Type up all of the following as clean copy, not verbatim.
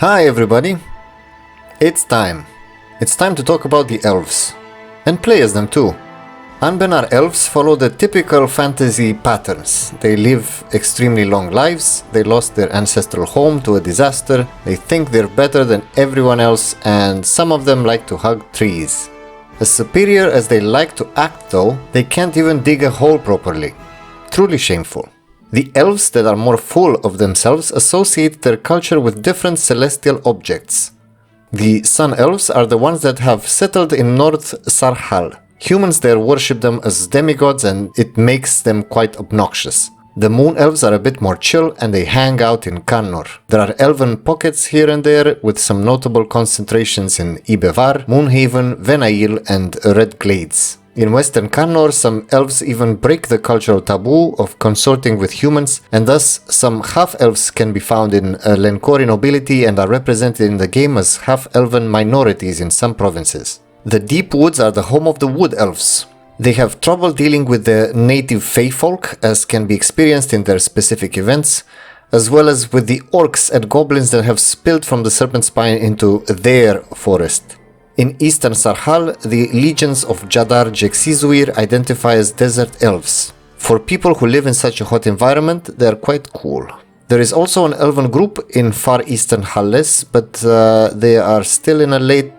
Hi everybody! It's time. It's time to talk about the elves. And play as them too. Anbennar elves follow the typical fantasy patterns. They live extremely long lives, they lost their ancestral home to a disaster, they think they're better than everyone else, and some of them like to hug trees. As superior as they like to act though, they can't even dig a hole properly. Truly shameful. The elves that are more full of themselves associate their culture with different celestial objects. The sun elves are the ones that have settled in North Sarhal. Humans there worship them as demigods and it makes them quite obnoxious. The moon elves are a bit more chill and they hang out in Kannor. There are elven pockets here and there with some notable concentrations in Ibevar, Moonhaven, Venail and Red Glades. In Western Kannor, some elves even break the cultural taboo of consorting with humans, and thus some half-elves can be found in Lenkori nobility and are represented in the game as half-elven minorities in some provinces. The Deep Woods are the home of the Wood Elves. They have trouble dealing with the native Feyfolk, as can be experienced in their specific events, as well as with the orcs and goblins that have spilled from the Serpent Spine into their forest. In Eastern Sarhal, the legions of Jadar Jexizuir identify as desert elves. For people who live in such a hot environment, they are quite cool. There is also an elven group in Far Eastern Halles, but they are still in a late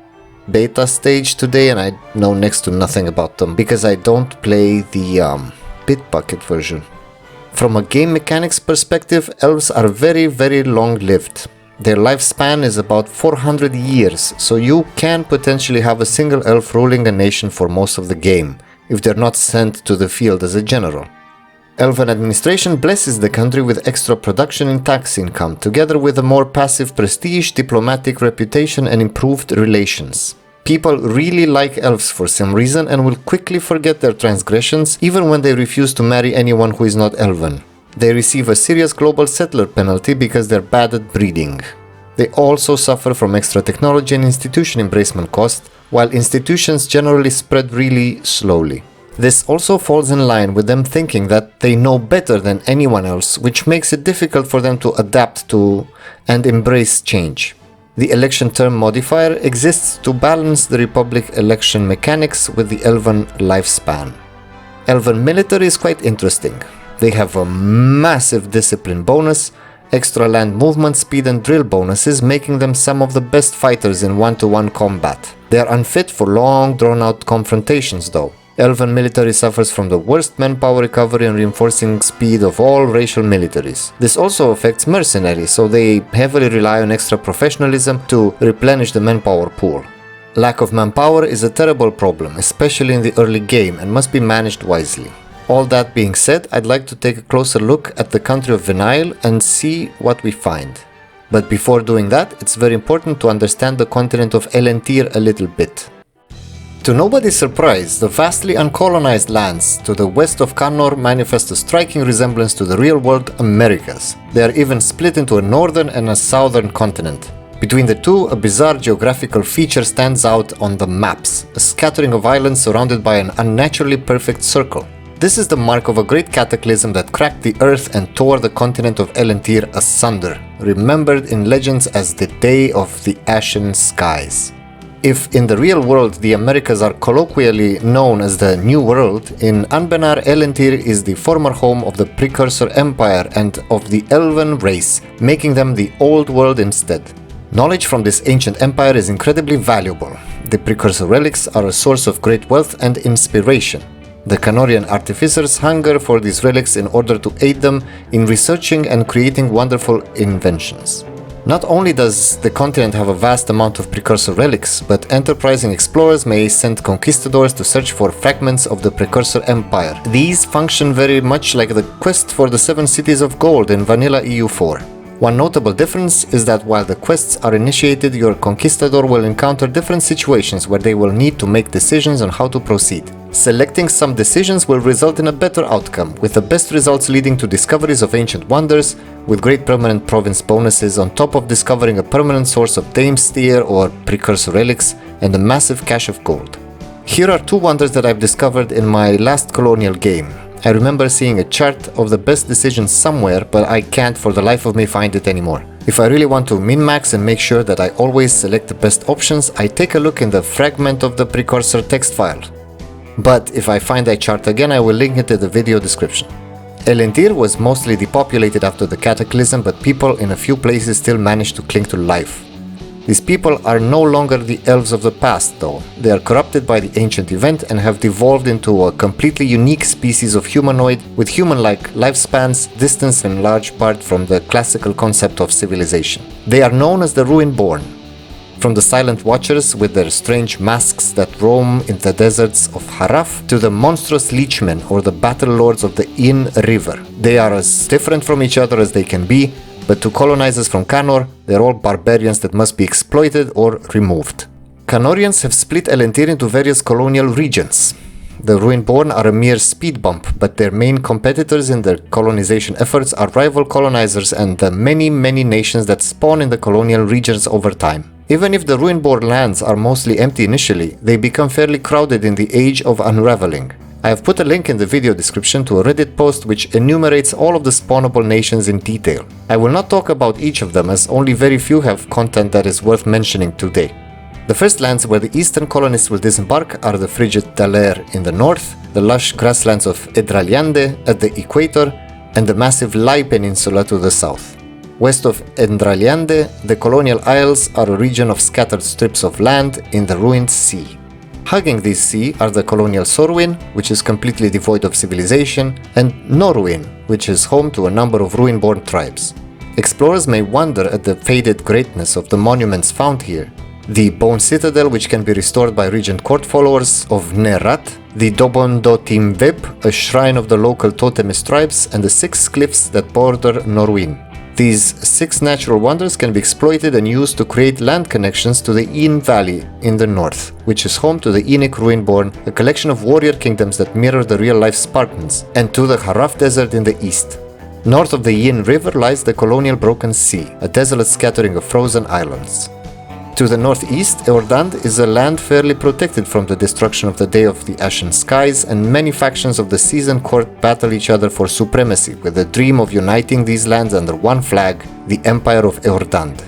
beta stage today and I know next to nothing about them because I don't play the Bitbucket version. From a game mechanics perspective, elves are very long-lived. Their lifespan is about 400 years, so you can potentially have a single elf ruling a nation for most of the game, if they're not sent to the field as a general. Elven administration blesses the country with extra production and tax income, together with a more passive prestige, diplomatic reputation and improved relations. People really like elves for some reason and will quickly forget their transgressions, even when they refuse to marry anyone who is not elven. They receive a serious global settler penalty because they're bad at breeding. They also suffer from extra technology and institution embracement cost, while institutions generally spread really slowly. This also falls in line with them thinking that they know better than anyone else, which makes it difficult for them to adapt to and embrace change. The election term modifier exists to balance the Republic election mechanics with the Elven lifespan. Elven military is quite interesting. They have a massive discipline bonus, extra land movement speed and drill bonuses, making them some of the best fighters in one-to-one combat. They are unfit for long drawn-out confrontations though. Elven military suffers from the worst manpower recovery and reinforcing speed of all racial militaries. This also affects mercenaries, so they heavily rely on extra professionalism to replenish the manpower pool. Lack of manpower is a terrible problem, especially in the early game, and must be managed wisely. All that being said, I'd like to take a closer look at the country of Venail and see what we find. But before doing that, it's very important to understand the continent of Aelentir a little bit. To nobody's surprise, the vastly uncolonized lands to the west of Kannor manifest a striking resemblance to the real-world Americas. They are even split into a northern and a southern continent. Between the two, a bizarre geographical feature stands out on the maps, a scattering of islands surrounded by an unnaturally perfect circle. This is the mark of a great cataclysm that cracked the earth and tore the continent of Aelentir asunder, remembered in legends as the Day of the Ashen Skies. If in the real world the Americas are colloquially known as the New World, in Anbennar Aelentir is the former home of the Precursor Empire and of the Elven race, making them the Old World instead. Knowledge from this ancient empire is incredibly valuable. The Precursor relics are a source of great wealth and inspiration. The Kannorian artificers hunger for these relics in order to aid them in researching and creating wonderful inventions. Not only does the continent have a vast amount of precursor relics, but enterprising explorers may send conquistadors to search for fragments of the Precursor Empire. These function very much like the quest for the 7 Cities of Gold in Vanilla EU4. One notable difference is that while the quests are initiated, your conquistador will encounter different situations where they will need to make decisions on how to proceed. Selecting some decisions will result in a better outcome, with the best results leading to discoveries of ancient wonders, with great permanent province bonuses on top of discovering a permanent source of Damesteer or precursor relics and a massive cache of gold. Here are 2 wonders that I've discovered in my last colonial game. I remember seeing a chart of the best decisions somewhere, but I can't for the life of me find it anymore. If I really want to min-max and make sure that I always select the best options, I take a look in the fragment of the precursor text file. But if I find that chart again, I will link it in the video description. Aelentir was mostly depopulated after the cataclysm, but people in a few places still managed to cling to life. These people are no longer the elves of the past though. They are corrupted by the ancient event and have devolved into a completely unique species of humanoid with human-like lifespans, distanced in large part from the classical concept of civilization. They are known as the Ruinborn. From the silent watchers with their strange masks that roam in the deserts of Haraf to the monstrous leechmen or the battle lords of the Inn River. They are as different from each other as they can be, but to colonizers from Canor, they're all barbarians that must be exploited or removed. Canorians have split Aelentir into various colonial regions. The Ruinborn are a mere speed bump, but their main competitors in their colonization efforts are rival colonizers and the many nations that spawn in the colonial regions over time. Even if the Ruinborn lands are mostly empty initially, they become fairly crowded in the Age of Unraveling. I have put a link in the video description to a Reddit post which enumerates all of the spawnable nations in detail. I will not talk about each of them as only very few have content that is worth mentioning today. The first lands where the eastern colonists will disembark are the frigid Daler in the north, the lush grasslands of Edraliande at the equator, and the massive Lai Peninsula to the south. West of Edraliande, the colonial isles are a region of scattered strips of land in the ruined sea. Hugging this sea are the colonial Sorwin, which is completely devoid of civilization, and Norwin, which is home to a number of Ruinborn tribes. Explorers may wonder at the faded greatness of the monuments found here. The Bone Citadel, which can be restored by Regent Court followers of Nerat, the Dobondotim Web, a shrine of the local totemist tribes, and the 6 cliffs that border Norwin. These 6 natural wonders can be exploited and used to create land connections to the Inn Valley in the north, which is home to the Inic Ruinborn, a collection of warrior kingdoms that mirror the real-life Spartans, and to the Haraf Desert in the east. North of the Inn River lies the colonial Broken Sea, a desolate scattering of frozen islands. To the northeast, Eordand is a land fairly protected from the destruction of the Day of the Ashen Skies, and many factions of the Seasoned Court battle each other for supremacy, with the dream of uniting these lands under one flag, the Empire of Eordand.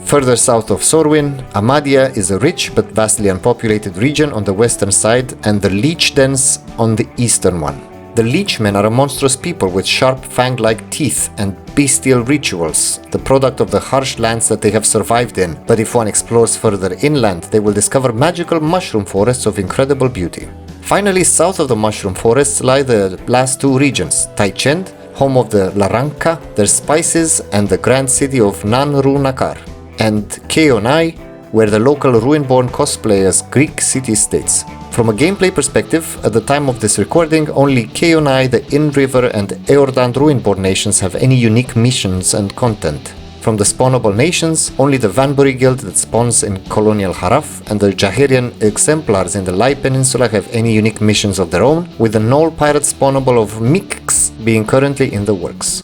Further south of Sorwin, Amadia is a rich but vastly unpopulated region on the western side, and the Leech Dens on the eastern one. The Leechmen are a monstrous people with sharp fang-like teeth and bestial rituals, the product of the harsh lands that they have survived in, but if one explores further inland, they will discover magical mushroom forests of incredible beauty. Finally, south of the mushroom forests lie the last 2 regions, Taichend, home of the Laranka, their spices, and the grand city of Nanru Nakar, and Keonai, where the local Ruinborn cosplay as Greek city-states. From a gameplay perspective, at the time of this recording, only Keonai, the Inn River, and Eordand Ruinborn nations have any unique missions and content. From the spawnable nations, only the Vanbury Guild that spawns in colonial Haraf and the Jahirian exemplars in the Lai Peninsula have any unique missions of their own, with the Knoll pirate spawnable of Mix being currently in the works.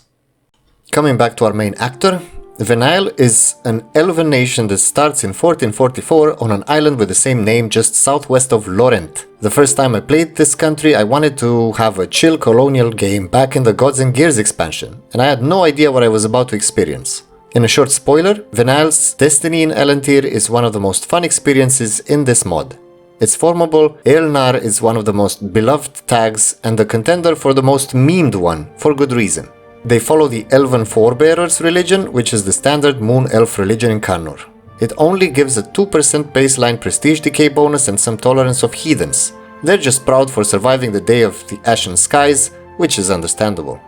Coming back to our main actor, Venail is an elven nation that starts in 1444 on an island with the same name just southwest of Lorent. The first time I played this country, I wanted to have a chill colonial game back in the Gods and Gears expansion, and I had no idea what I was about to experience. In a short spoiler, Venail's destiny in Aelentir is one of the most fun experiences in this mod. It's formable, Aelnar is one of the most beloved tags and the contender for the most memed one, for good reason. They follow the Elven Forebearers religion, which is the standard Moon Elf religion in Canor. It only gives a 2% baseline prestige decay bonus and some tolerance of heathens. They're just proud for surviving the Day of the Ashen Skies, which is understandable.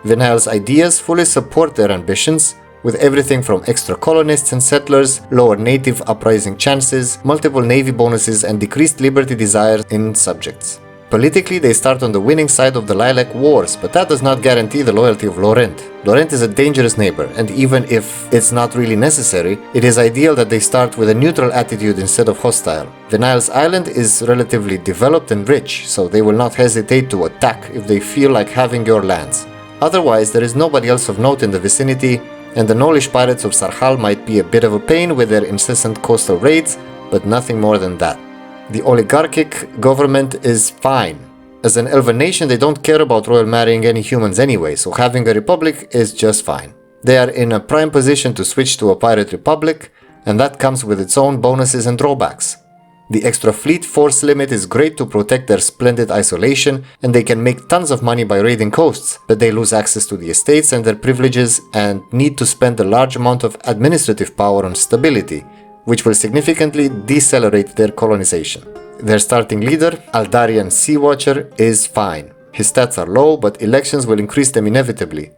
Venail's ideas fully support their ambitions, with everything from extra colonists and settlers, lower native uprising chances, multiple navy bonuses, and decreased liberty desires in subjects. Politically, they start on the winning side of the Lilac Wars, but that does not guarantee the loyalty of Lorent. Lorent is a dangerous neighbor, and even if it's not really necessary, it is ideal that they start with a neutral attitude instead of hostile. Venail's island is relatively developed and rich, so they will not hesitate to attack if they feel like having your lands. Otherwise, there is nobody else of note in the vicinity, and the Nolish pirates of Sarhal might be a bit of a pain with their incessant coastal raids, but nothing more than that. The oligarchic government is fine. As an elven nation, they don't care about royal marrying any humans anyway, so having a republic is just fine. They are in a prime position to switch to a pirate republic, and that comes with its own bonuses and drawbacks. The extra fleet force limit is great to protect their splendid isolation, and they can make tons of money by raiding coasts, but they lose access to the estates and their privileges and need to spend a large amount of administrative power on stability, which will significantly decelerate their colonization. Their starting leader, Aldarian Sea Watcher, is fine. His stats are low, but elections will increase them inevitably.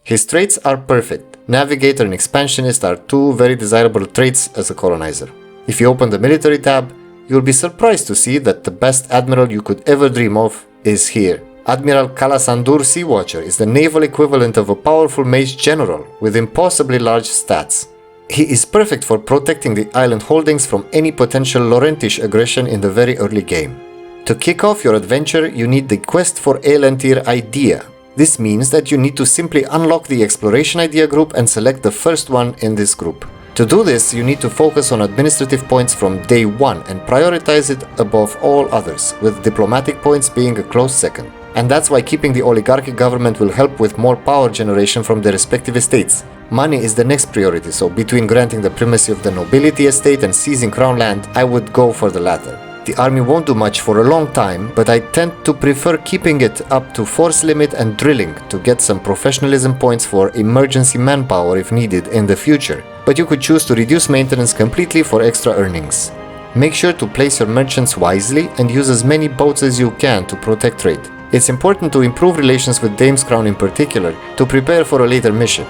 His traits are perfect. Navigator and Expansionist are two very desirable traits as a colonizer. If you open the military tab, you'll be surprised to see that the best admiral you could ever dream of is here. Admiral Kalasandur Sea Watcher is the naval equivalent of a powerful mage general with impossibly large stats. He is perfect for protecting the island holdings from any potential Laurentish aggression in the very early game. To kick off your adventure, you need the quest for Aelentir idea. This means that you need to simply unlock the exploration idea group and select the first one in this group. To do this, you need to focus on administrative points from day 1 and prioritize it above all others, with diplomatic points being a close second. And that's why keeping the oligarchic government will help with more power generation from their respective estates. Money is the next priority, so between granting the primacy of the nobility estate and seizing crown land, I would go for the latter. The army won't do much for a long time, but I tend to prefer keeping it up to force limit and drilling to get some professionalism points for emergency manpower if needed in the future, but you could choose to reduce maintenance completely for extra earnings. Make sure to place your merchants wisely and use as many boats as you can to protect trade. It's important to improve relations with Dame's Crown in particular to prepare for a later mission.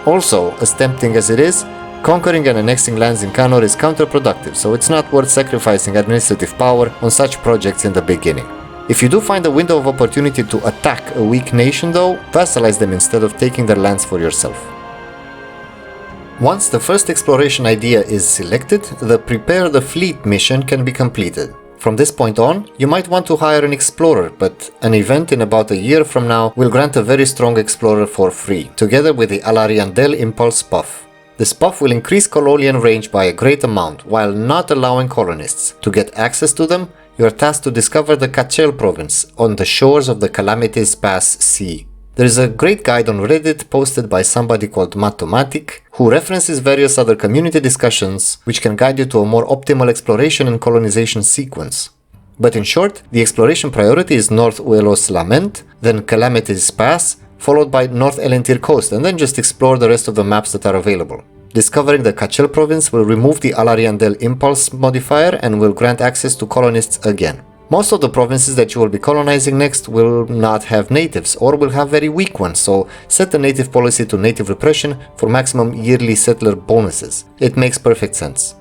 Also, as tempting as it is, conquering and annexing lands in Canor is counterproductive, so it's not worth sacrificing administrative power on such projects in the beginning. If you do find a window of opportunity to attack a weak nation though, vassalize them instead of taking their lands for yourself. Once the first exploration idea is selected, the Prepare the Fleet mission can be completed. From this point on, you might want to hire an explorer, but an event in about a year from now will grant a very strong explorer for free, together with the Alariandel Impulse buff. This buff will increase colonial range by a great amount, while not allowing colonists. To get access to them, you are tasked to discover the Kachel province on the shores of the Calamities Pass Sea. There is a great guide on Reddit posted by somebody called Matomatic, who references various other community discussions which can guide you to a more optimal exploration and colonization sequence. But in short, the exploration priority is North Uelos Lament, then Calamities Pass, followed by North Aelentir Coast, and then just explore the rest of the maps that are available. Discovering the Kachel province will remove the Alariandel Impulse modifier and will grant access to colonists again. Most of the provinces that you will be colonizing next will not have natives or will have very weak ones, so set the native policy to native repression for maximum yearly settler bonuses. It makes perfect sense.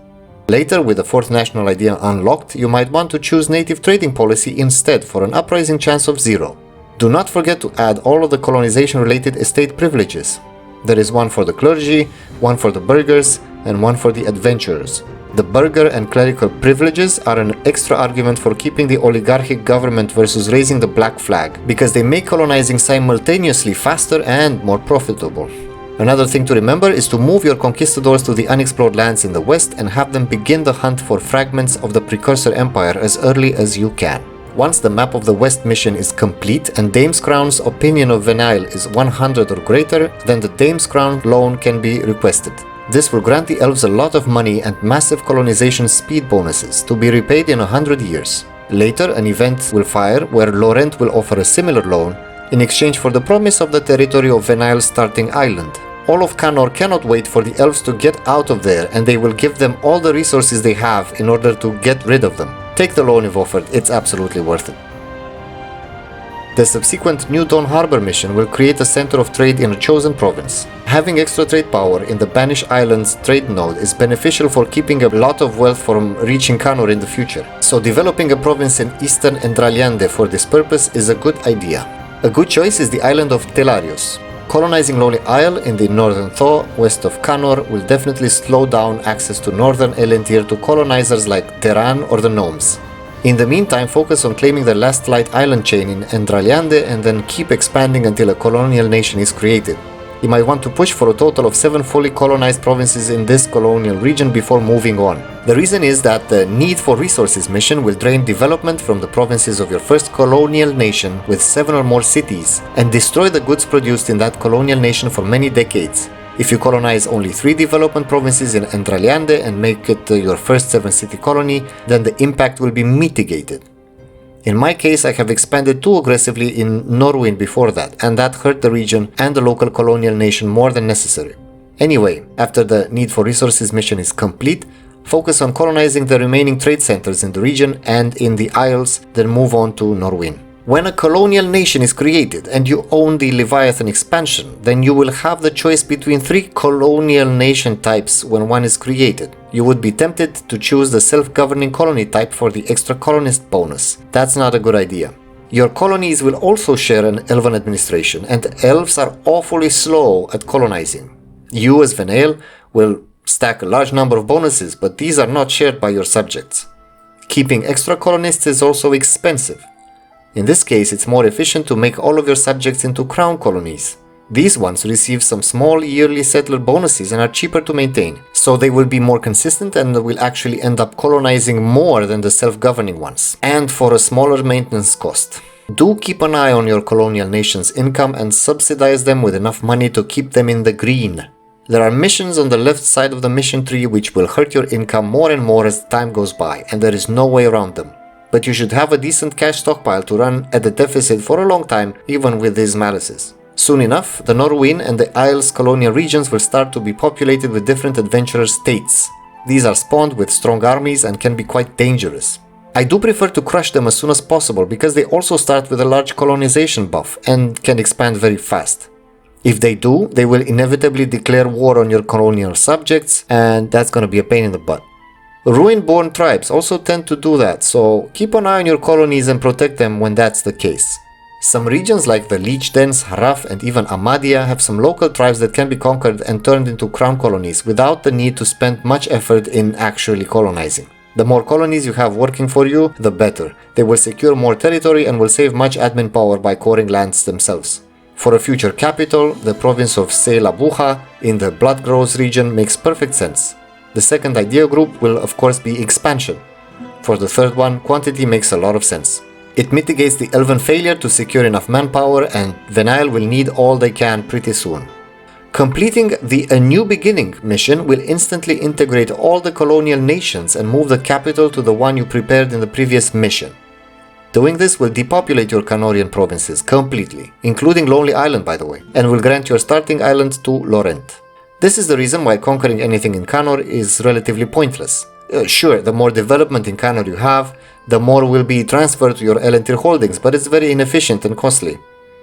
Later, with the fourth national idea unlocked, you might want to choose native trading policy instead for an uprising chance of 0. Do not forget to add all of the colonization related estate privileges. There is one for the clergy, one for the burghers, and one for the adventurers. The burgher and clerical privileges are an extra argument for keeping the oligarchic government versus raising the black flag, because they make colonizing simultaneously faster and more profitable. Another thing to remember is to move your conquistadors to the unexplored lands in the west and have them begin the hunt for fragments of the precursor empire as early as you can. Once the map of the west mission is complete and Dame's Crown's opinion of Venail is 100 or greater, then the Dame's Crown loan can be requested. This will grant the elves a lot of money and massive colonization speed bonuses to be repaid in 100 years. Later, an event will fire where Laurent will offer a similar loan in exchange for the promise of the territory of Venail's starting island. All of Canor cannot wait for the elves to get out of there, and they will give them all the resources they have in order to get rid of them. Take the loan if offered, it's absolutely worth it. The subsequent New Dawn Harbor mission will create a center of trade in a chosen province. Having extra trade power in the Banished Islands trade node is beneficial for keeping a lot of wealth from reaching Canor in the future, so developing a province in eastern Endraliande for this purpose is a good idea. A good choice is the island of Telarios. Colonizing Lonely Isle in the northern Thaw, west of Canor, will definitely slow down access to northern Aelentir to colonizers like Terran or the Gnomes. In the meantime, focus on claiming the last light island chain in Endraliande and then keep expanding until a colonial nation is created. You might want to push for a total of 7 fully colonized provinces in this colonial region before moving on. The reason is that the Need for Resources mission will drain development from the provinces of your first colonial nation with 7 or more cities and destroy the goods produced in that colonial nation for many decades. If you colonize only 3 development provinces in Entraliande and make it your first 7-city colony, then the impact will be mitigated. In my case, I have expanded too aggressively in Norwin before that, and that hurt the region and the local colonial nation more than necessary. Anyway, after the Need for Resources mission is complete, focus on colonizing the remaining trade centers in the region and in the Isles, then move on to Norwin. When a colonial nation is created and you own the Leviathan expansion, then you will have the choice between 3 colonial nation types when one is created. You would be tempted to choose the self-governing colony type for the extra colonist bonus. That's not a good idea. Your colonies will also share an elven administration, and elves are awfully slow at colonizing. You as Venail will stack a large number of bonuses, but these are not shared by your subjects. Keeping extra colonists is also expensive. In this case, it's more efficient to make all of your subjects into crown colonies. These ones receive some small yearly settler bonuses and are cheaper to maintain, so they will be more consistent and will actually end up colonizing more than the self-governing ones, and for a smaller maintenance cost. Do keep an eye on your colonial nation's income and subsidize them with enough money to keep them in the green. There are missions on the left side of the mission tree which will hurt your income more and more as time goes by, and there is no way around them. But you should have a decent cash stockpile to run at a deficit for a long time, even with these malices. Soon enough, the Norwin and the Isles colonial regions will start to be populated with different adventurer states. These are spawned with strong armies and can be quite dangerous. I do prefer to crush them as soon as possible because they also start with a large colonization buff and can expand very fast. If they do, they will inevitably declare war on your colonial subjects, and that's gonna be a pain in the butt. Ruin-born tribes also tend to do that, so keep an eye on your colonies and protect them when that's the case. Some regions like the Leech Dens, Haraf and even Amadia have some local tribes that can be conquered and turned into crown colonies without the need to spend much effort in actually colonizing. The more colonies you have working for you, the better. They will secure more territory and will save much admin power by coring lands themselves. For a future capital, the province of Selabuha in the Bloodgrows region makes perfect sense. The second idea group will of course be expansion. For the third one, quantity makes a lot of sense. It mitigates the elven failure to secure enough manpower, and Venail will need all they can pretty soon. Completing the A New Beginning mission will instantly integrate all the colonial nations and move the capital to the one you prepared in the previous mission. Doing this will depopulate your Canorian provinces completely, including Lonely Island by the way, and will grant your starting island to Lorent. This is the reason why conquering anything in Canor is relatively pointless. Sure, the more development in Canor you have, the more will be transferred to your Aelentir holdings, but it's very inefficient and costly.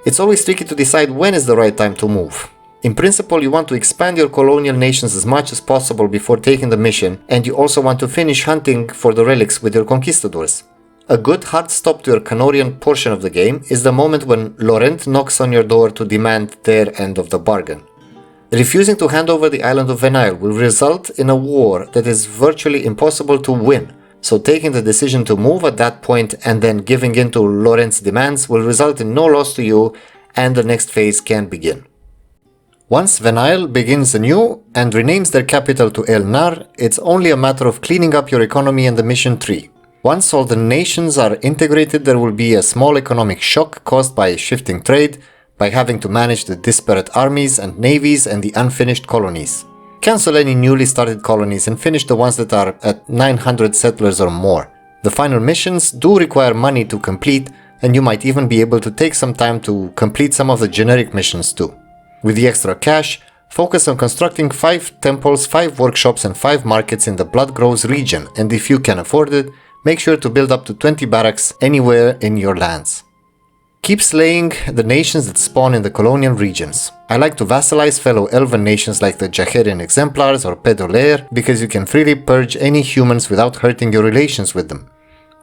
It's always tricky to decide when is the right time to move. In principle, you want to expand your colonial nations as much as possible before taking the mission, and you also want to finish hunting for the relics with your conquistadors. A good hard stop to your Canorian portion of the game is the moment when Lorent knocks on your door to demand their end of the bargain. Refusing to hand over the island of Venail will result in a war that is virtually impossible to win, so taking the decision to move at that point and then giving in to Lorent's demands will result in no loss to you, and the next phase can begin. Once Venail begins anew and renames their capital to Aelnar, it's only a matter of cleaning up your economy and the mission tree. Once all the nations are integrated, there will be a small economic shock caused by shifting trade, by having to manage the disparate armies and navies and the unfinished colonies. Cancel any newly started colonies and finish the ones that are at 900 settlers or more. The final missions do require money to complete, and you might even be able to take some time to complete some of the generic missions too. With the extra cash, focus on constructing 5 temples, 5 workshops and 5 markets in the Bloodgrows region, and if you can afford it, make sure to build up to 20 barracks anywhere in your lands. Keep slaying the nations that spawn in the colonial regions. I like to vassalize fellow elven nations like the Jaherian Exemplars or Pedolair because you can freely purge any humans without hurting your relations with them.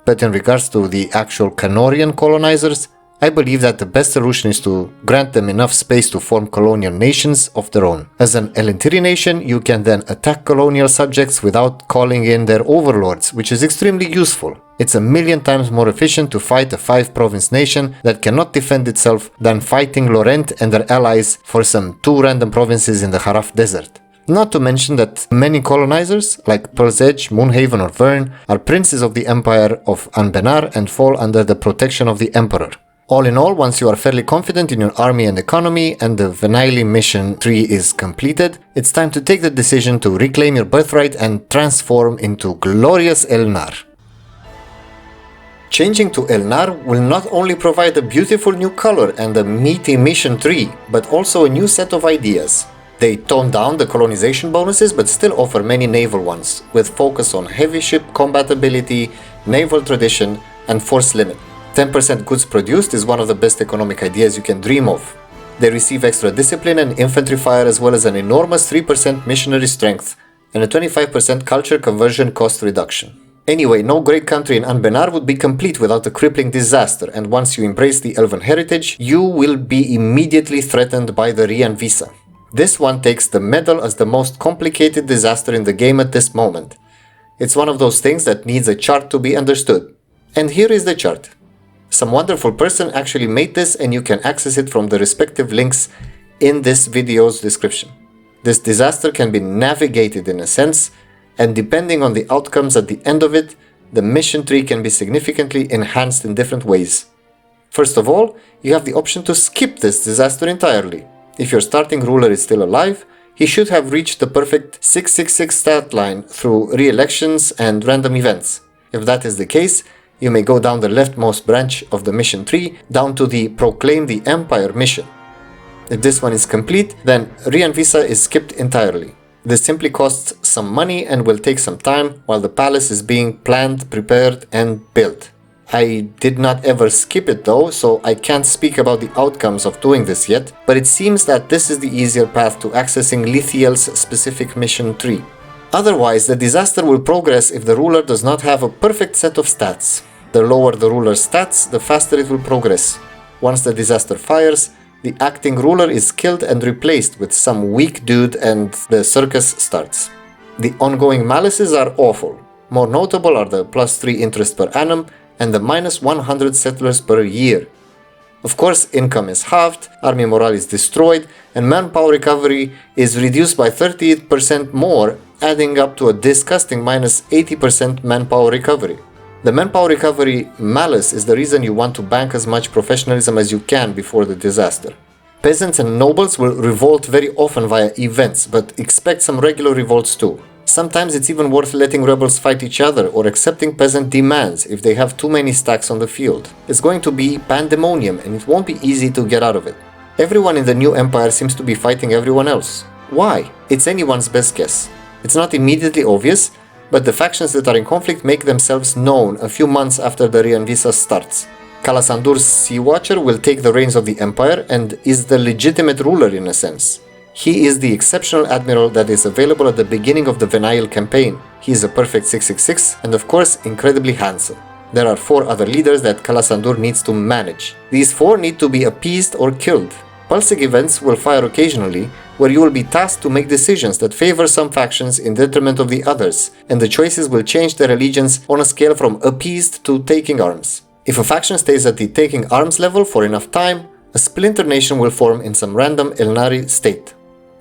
But in regards to the actual Canorian colonizers, I believe that the best solution is to grant them enough space to form colonial nations of their own. As an Aelentiri nation, you can then attack colonial subjects without calling in their overlords, which is extremely useful. It's a million times more efficient to fight a 5-province nation that cannot defend itself than fighting Lorent and their allies for some 2 random provinces in the Haraf Desert. Not to mention that many colonizers, like Pearl's Edge, Moonhaven or Vern, are princes of the Empire of Anbennar and fall under the protection of the Emperor. All in all, once you are fairly confident in your army and economy and the Venail mission tree is completed, it's time to take the decision to reclaim your birthright and transform into glorious Aelnar. Changing to Aelnar will not only provide a beautiful new color and a meaty mission tree, but also a new set of ideas. They tone down the colonization bonuses but still offer many naval ones, with focus on heavy ship combat ability, naval tradition, and force limit. 10% goods produced is one of the best economic ideas you can dream of. They receive extra discipline and infantry fire as well as an enormous 3% missionary strength and a 25% culture conversion cost reduction. Anyway, no great country in Anbennar would be complete without a crippling disaster, and once you embrace the elven heritage, you will be immediately threatened by the Rianvisa. This one takes the medal as the most complicated disaster in the game at this moment. It's one of those things that needs a chart to be understood. And here is the chart. Some wonderful person actually made this and you can access it from the respective links in this video's description. This disaster can be navigated in a sense, and depending on the outcomes at the end of it, the mission tree can be significantly enhanced in different ways. First of all, you have the option to skip this disaster entirely. If your starting ruler is still alive, he should have reached the perfect 666 stat line through re-elections and random events. If that is the case, you may go down the leftmost branch of the mission tree down to the Proclaim the Empire mission. If this one is complete, then Rianvisa is skipped entirely. This simply costs some money and will take some time while the palace is being planned, prepared and built. I did not ever skip it though, so I can't speak about the outcomes of doing this yet, but it seems that this is the easier path to accessing Lithiel's specific mission tree. Otherwise, the disaster will progress if the ruler does not have a perfect set of stats. The lower the ruler's stats, the faster it will progress. Once the disaster fires, the acting ruler is killed and replaced with some weak dude and the circus starts. The ongoing malices are awful. More notable are the +3 interest per annum and the -100 settlers per year. Of course, income is halved, army morale is destroyed, and manpower recovery is reduced by 38% more, adding up to a disgusting -80% manpower recovery. The manpower recovery malice is the reason you want to bank as much professionalism as you can before the disaster. Peasants and nobles will revolt very often via events, but expect some regular revolts too. Sometimes it's even worth letting rebels fight each other or accepting peasant demands if they have too many stacks on the field. It's going to be pandemonium and it won't be easy to get out of it. Everyone in the new empire seems to be fighting everyone else. Why? It's anyone's best guess. It's not immediately obvious, but the factions that are in conflict make themselves known a few months after the Rianvisa starts. Kalasandur's Sea Watcher will take the reins of the empire and is the legitimate ruler in a sense. He is the exceptional admiral that is available at the beginning of the Venail campaign. He is a perfect 666 and of course incredibly handsome. There are 4 other leaders that Kalasandur needs to manage. These 4 need to be appeased or killed. Pulsing events will fire occasionally, where you will be tasked to make decisions that favor some factions in detriment of the others, and the choices will change their allegiance on a scale from appeased to taking arms. If a faction stays at the taking arms level for enough time, a splinter nation will form in some random Aelnari state.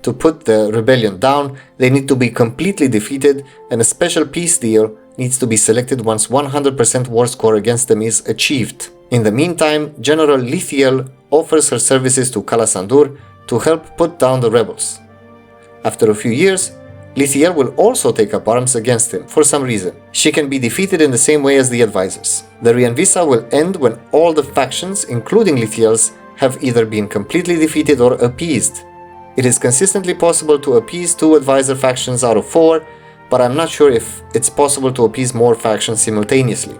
To put the rebellion down, they need to be completely defeated, and a special peace deal needs to be selected once 100% war score against them is achieved. In the meantime, General Lithiel offers her services to Kalasandur to help put down the rebels. After a few years, Lithiel will also take up arms against him for some reason. She can be defeated in the same way as the advisors. The Rianvisa will end when all the factions, including Lithiel's, have either been completely defeated or appeased. It is consistently possible to appease 2 advisor factions out of 4, but I'm not sure if it's possible to appease more factions simultaneously.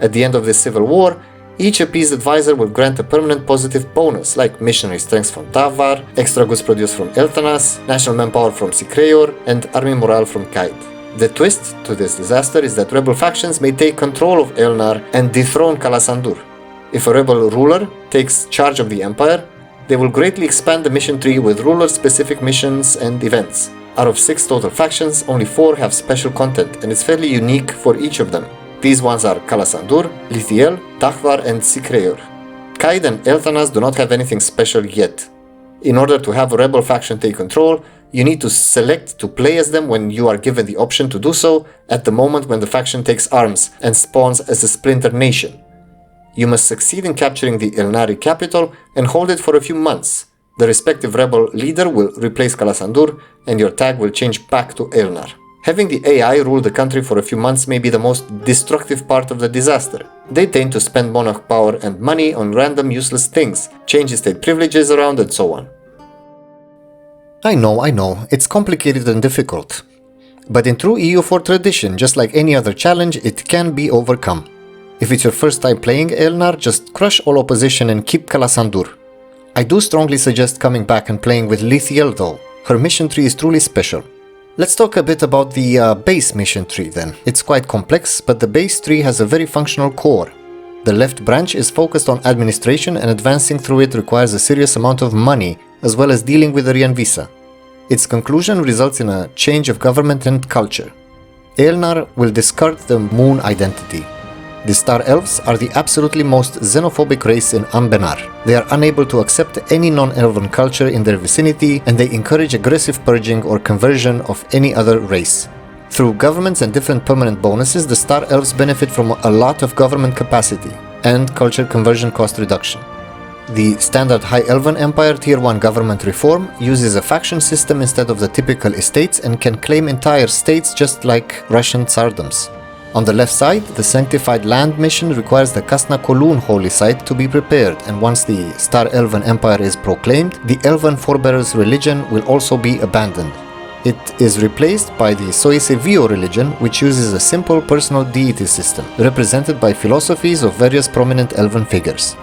At the end of this civil war, each appeased advisor will grant a permanent positive bonus, like missionary strength from Tavar, extra goods produced from Eltanas, national manpower from Sikreor, and army morale from Kaid. The twist to this disaster is that rebel factions may take control of Aelnar and dethrone Kalasandur. If a rebel ruler takes charge of the empire, they will greatly expand the mission tree with ruler-specific missions and events. Out of 6 total factions, only 4 have special content, and it's fairly unique for each of them. These ones are Kalasandur, Lithiel, Tahvar and Sikreor. Kaid and Eltanas do not have anything special yet. In order to have a rebel faction take control, you need to select to play as them when you are given the option to do so at the moment when the faction takes arms and spawns as a splinter nation. You must succeed in capturing the Aelnari capital and hold it for a few months. The respective rebel leader will replace Kalasandur and your tag will change back to Aelnar. Having the AI rule the country for a few months may be the most destructive part of the disaster. They tend to spend monarch power and money on random useless things, change estate privileges around and so on. I know, it's complicated and difficult. But in true EU4 tradition, just like any other challenge, it can be overcome. If it's your first time playing Aelnar, just crush all opposition and keep Kalasandur. I do strongly suggest coming back and playing with Lithiel though. Her mission tree is truly special. Let's talk a bit about the base mission tree then. It's quite complex, but the base tree has a very functional core. The left branch is focused on administration and advancing through it requires a serious amount of money, as well as dealing with the Rianvisa. Its conclusion results in a change of government and culture. Aelnar will discard the moon identity. The Star Elves are the absolutely most xenophobic race in Anbennar. They are unable to accept any non-elven culture in their vicinity and they encourage aggressive purging or conversion of any other race. Through governments and different permanent bonuses, the Star Elves benefit from a lot of government capacity and culture conversion cost reduction. The standard High Elven Empire Tier 1 government reform uses a faction system instead of the typical estates and can claim entire states just like Russian Tsardoms. On the left side, the Sanctified Land mission requires the Kasna Kolun holy site to be prepared, and once the Star Elven Empire is proclaimed, the Elven Forebearers religion will also be abandoned. It is replaced by the Soisevio religion, which uses a simple personal deity system, represented by philosophies of various prominent Elven figures.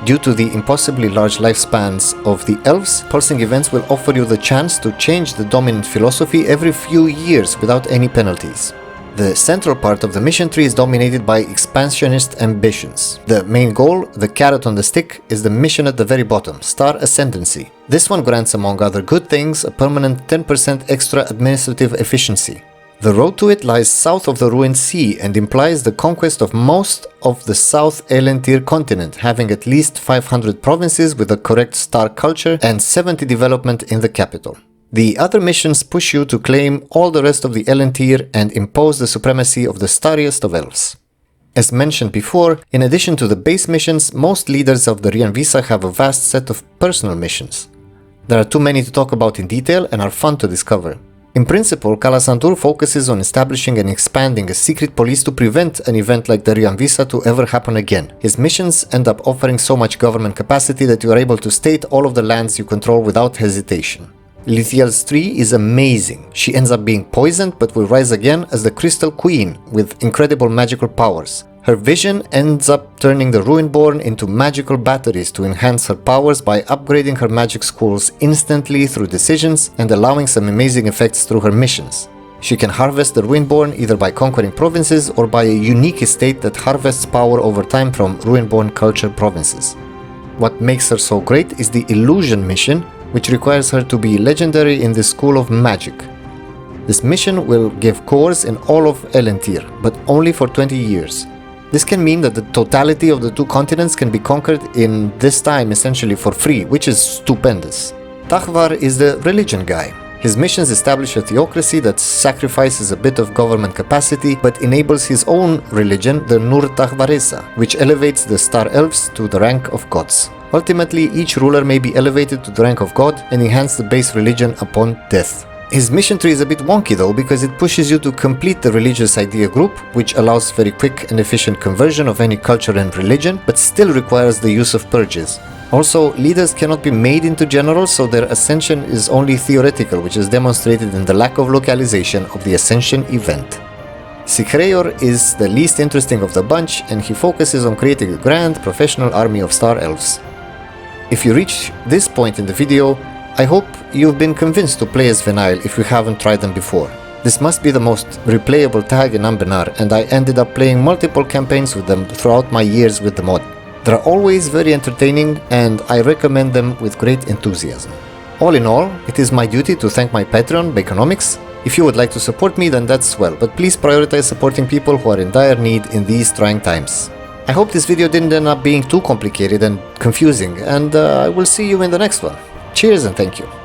Due to the impossibly large lifespans of the Elves, pulsing events will offer you the chance to change the dominant philosophy every few years without any penalties. The central part of the mission tree is dominated by expansionist ambitions. The main goal, the carrot on the stick, is the mission at the very bottom, Star Ascendancy. This one grants, among other good things, a permanent 10% extra administrative efficiency. The road to it lies south of the Ruined Sea and implies the conquest of most of the South Aelentir continent, having at least 500 provinces with a correct star culture and 70 development in the capital. The other missions push you to claim all the rest of the Aelentir and impose the supremacy of the starriest of elves. As mentioned before, in addition to the base missions, most leaders of the Rianvisa have a vast set of personal missions. There are too many to talk about in detail and are fun to discover. In principle, Kalasandur focuses on establishing and expanding a secret police to prevent an event like the Rianvisa to ever happen again. His missions end up offering so much government capacity that you are able to state all of the lands you control without hesitation. Lithiel's tree is amazing. She ends up being poisoned but will rise again as the Crystal Queen with incredible magical powers. Her vision ends up turning the Ruinborn into magical batteries to enhance her powers by upgrading her magic schools instantly through decisions and allowing some amazing effects through her missions. She can harvest the Ruinborn either by conquering provinces or by a unique estate that harvests power over time from Ruinborn culture provinces. What makes her so great is the Illusion mission, which requires her to be legendary in the School of Magic. This mission will give cores in all of Aelentir, but only for 20 years. This can mean that the totality of the two continents can be conquered in this time essentially for free, which is stupendous. Tahvar is the religion guy. His missions establish a theocracy that sacrifices a bit of government capacity but enables his own religion, the Nur Tahvaresa, which elevates the Star Elves to the rank of gods. Ultimately, each ruler may be elevated to the rank of god and enhance the base religion upon death. His mission tree is a bit wonky though, because it pushes you to complete the religious idea group, which allows very quick and efficient conversion of any culture and religion, but still requires the use of purges. Also, leaders cannot be made into generals, so their ascension is only theoretical, which is demonstrated in the lack of localization of the ascension event. Sikreor is the least interesting of the bunch, and he focuses on creating a grand, professional army of Star Elves. If you reach this point in the video, I hope you've been convinced to play as Venail if you haven't tried them before. This must be the most replayable tag in Anbennar, and I ended up playing multiple campaigns with them throughout my years with the mod. They're always very entertaining, and I recommend them with great enthusiasm. All in all, it is my duty to thank my Patreon, Baconomics, If you would like to support me, then that's swell, but please prioritize supporting people who are in dire need in these trying times. I hope this video didn't end up being too complicated and confusing, and I will see you in the next one. Cheers and thank you.